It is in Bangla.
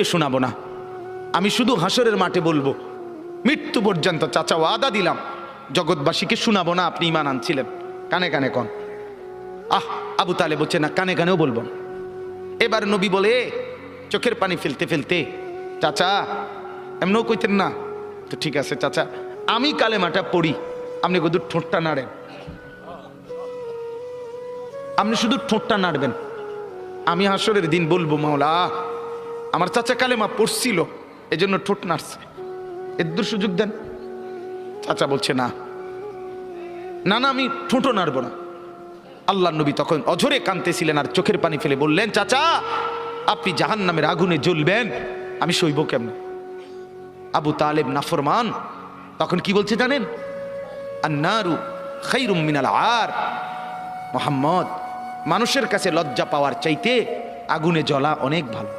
কাউকে শোনাবো না, আমি শুধু হাসরের মাঠে বলবো, মৃত্যু পর্যন্ত চাচা ওয়াদা দিলাম জগৎবাসীকে শোনাবো না আপনি ঈমান আনছিলেন। কানে কানে কন। আবু তালেব বলছে না, কানে কানেও বলবো। এবার নবী বলে চোখের পানি ফেলতে ফেলতে, চাচা এমনও কইতেন না তো, ঠিক আছে চাচা আমি কালেমাটা পড়ি, আপনি শুধু ঠোঁটটা নাড়েন, আপনি শুধু ঠোঁটটা নাড়বেন, আমি হাসরের দিন বলবো মাওলা আমার চাচা কালেমা পড়ছিল এজন্য ঠোঁট নাড়ছে, এর সুযোগ দেন। চাচা বলছে না না না, আমি ঠোঁটও নাড়বো না। আল্লাহ নবী তখন অঝরে কাঁদতেছিলেন আর চোখের পানি ফেলে বললেন, চাচা আপনি জাহান্নামের আগুনে জ্বলবেন, আমি সইব কেমনে? আবু তালেব নাফরমান তখন কি বলছে জানেন? আন্নারু খায়রুম মিনাল আর, মুহাম্মদ মানুষের কাছে লজ্জা পাওয়ার চাইতে আগুনে জ্বলা অনেক ভালো।